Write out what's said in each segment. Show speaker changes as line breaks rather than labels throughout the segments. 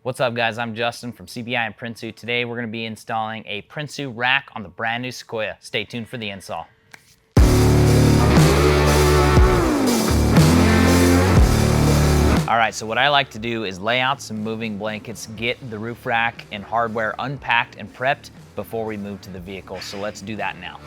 What's up guys, I'm Justin from CBI and Prinsu. Today we're going to be installing a Prinsu rack on the brand new Sequoia. Stay tuned for the install. Alright, so what I like to do is lay out some moving blankets, get the roof rack and hardware unpacked and prepped before we move to the vehicle. So let's do that now.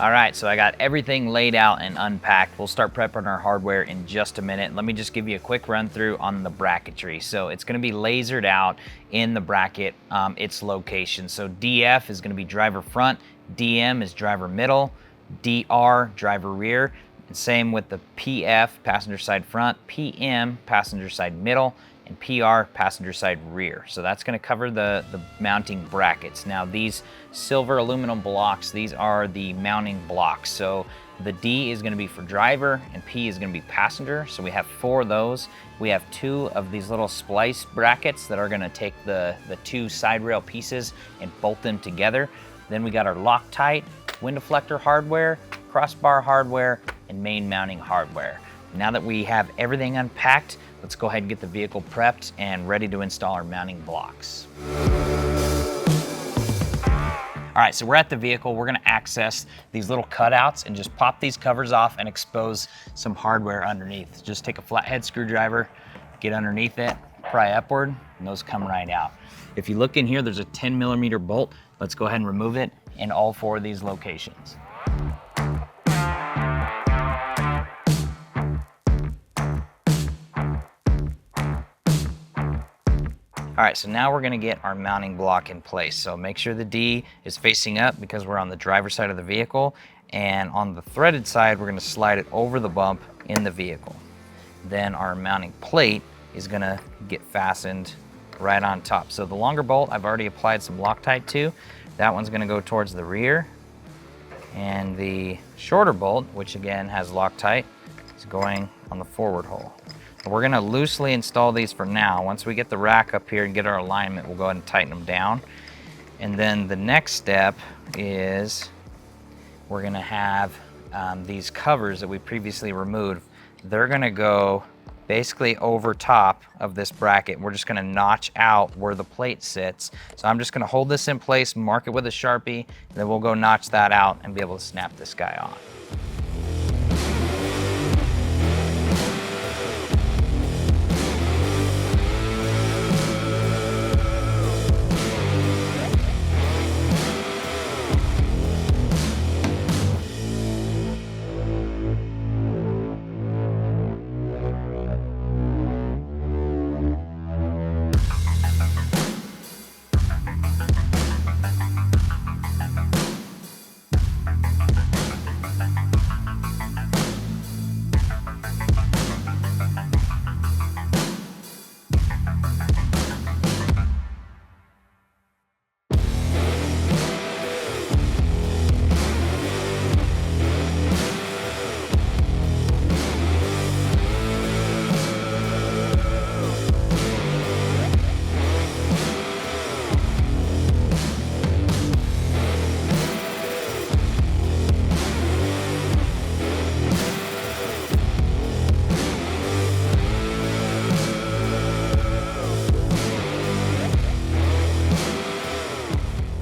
All right, so I got everything laid out and unpacked. We'll start prepping our hardware in just a minute. Let me just give you a quick run through on the bracketry. So it's gonna be lasered out in the bracket, its location. So DF is gonna be driver front, DM is driver middle, DR, driver rear, and same with the PF, passenger side front, PM, passenger side middle, and PR, passenger side rear. So that's gonna cover the mounting brackets. Now these silver aluminum blocks, these are the mounting blocks. So the D is gonna be for driver and P is gonna be passenger. So we have 4 of those. We have 2 of these little splice brackets that are gonna take the 2 side rail pieces and bolt them together. Then we got our Loctite, wind deflector hardware, crossbar hardware, and main mounting hardware. Now that we have everything unpacked, let's go ahead and get the vehicle prepped and ready to install our mounting blocks. All right, so we're at the vehicle. We're gonna access these little cutouts and just pop these covers off and expose some hardware underneath. Just take a flathead screwdriver, get underneath it, pry upward, and those come right out. If you look in here, there's a 10mm bolt. Let's go ahead and remove it in all 4 of these locations. All right, so now we're gonna get our mounting block in place. So make sure the D is facing up because we're on the driver's side of the vehicle. And on the threaded side, we're gonna slide it over the bump in the vehicle. Then our mounting plate is gonna get fastened right on top. So the longer bolt, I've already applied some Loctite to. That one's gonna go towards the rear. And the shorter bolt, which again has Loctite, is going on the forward hole. We're gonna loosely install these for now. Once we get the rack up here and get our alignment, we'll go ahead and tighten them down. And then the next step is we're gonna have these covers that we previously removed. They're gonna go basically over top of this bracket. We're just gonna notch out where the plate sits. So I'm just gonna hold this in place, mark it with a Sharpie, and then we'll go notch that out and be able to snap this guy on.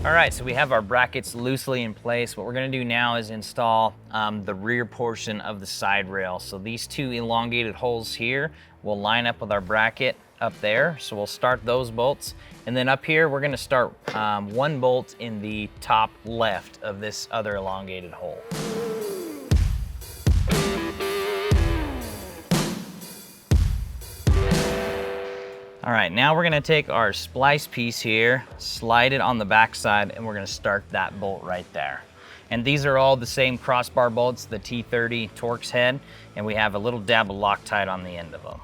All right, so we have our brackets loosely in place. What we're gonna do now is install the rear portion of the side rail. So these 2 elongated holes here will line up with our bracket up there. So we'll start those bolts. And then up here, we're gonna start 1 bolt in the top left of this other elongated hole. All right, now we're gonna take our splice piece here, slide it on the back side, and we're gonna start that bolt right there. And these are all the same crossbar bolts, the T30 Torx head, and we have a little dab of Loctite on the end of them.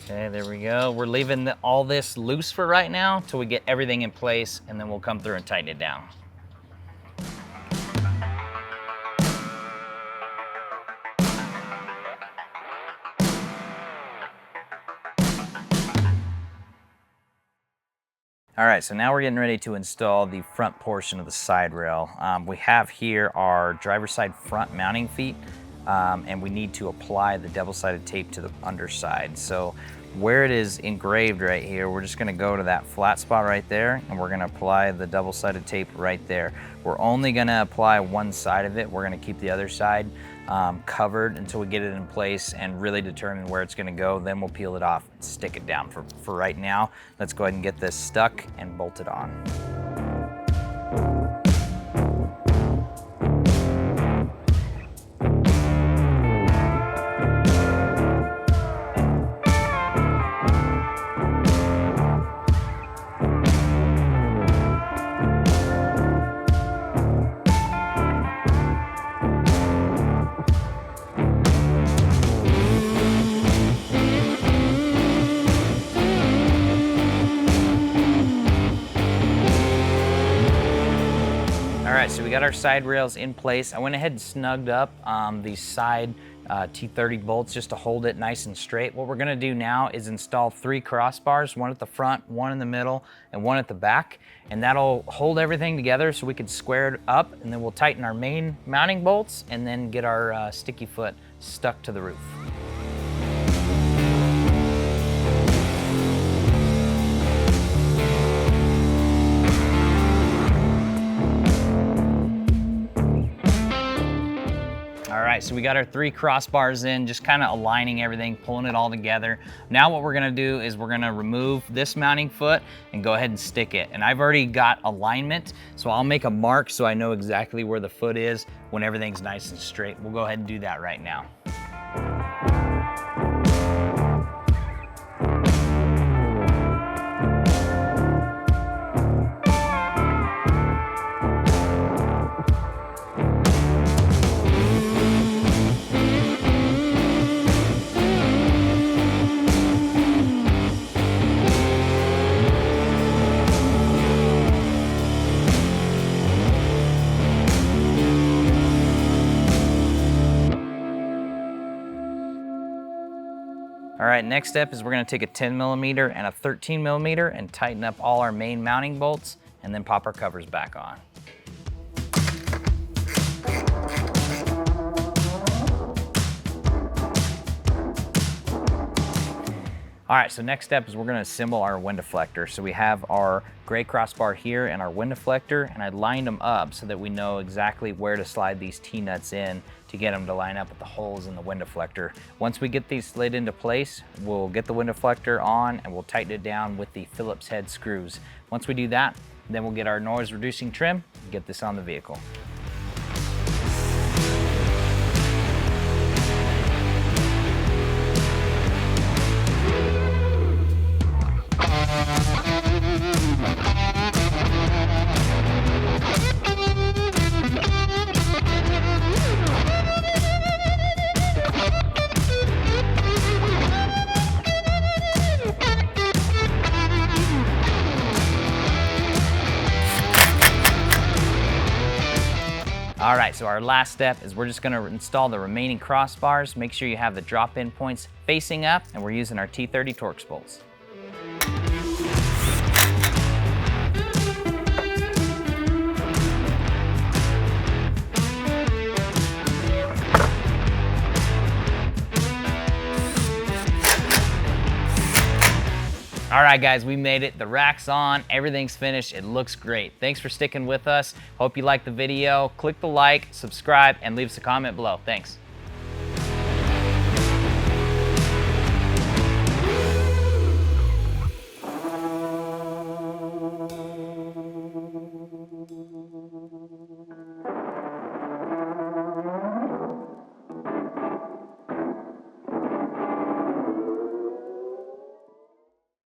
Okay, there we go. We're leaving all this loose for right now till we get everything in place, and then we'll come through and tighten it down. All right, so now we're getting ready to install the front portion of the side rail. We have here our driver's side front mounting feet, and we need to apply the double-sided tape to the underside. So where it is engraved right here, we're just gonna go to that flat spot right there, and we're gonna apply the double-sided tape right there. We're only gonna apply one side of it. We're gonna keep the other side covered until we get it in place and really determine where it's gonna go. Then we'll peel it off and stick it down. For right now, let's go ahead and get this stuck and bolted on. So we got our side rails in place. I went ahead and snugged up these side T30 bolts just to hold it nice and straight. What we're gonna do now is install 3 crossbars, one at the front, one in the middle, and one at the back. And that'll hold everything together so we can square it up, and then we'll tighten our main mounting bolts and then get our sticky foot stuck to the roof. All right, so we got our 3 crossbars in, just kind of aligning everything, pulling it all together. Now what we're gonna do is we're gonna remove this mounting foot and go ahead and stick it. And I've already got alignment, so I'll make a mark so I know exactly where the foot is when everything's nice and straight. We'll go ahead and do that right now. All right, next step is we're gonna take a 10mm and a 13mm and tighten up all our main mounting bolts and then pop our covers back on. All right, so next step is we're gonna assemble our wind deflector. So we have our gray crossbar here and our wind deflector, and I lined them up so that we know exactly where to slide these T-nuts in to get them to line up with the holes in the wind deflector. Once we get these slid into place, we'll get the wind deflector on and we'll tighten it down with the Phillips head screws. Once we do that, then we'll get our noise reducing trim and get this on the vehicle. All right, so our last step is we're just gonna install the remaining crossbars. Make sure you have the drop-in points facing up, and we're using our T30 Torx bolts. All right, guys, we made it. The rack's on, everything's finished. It looks great. Thanks for sticking with us. Hope you liked the video. Click the like, subscribe, and leave us a comment below. Thanks.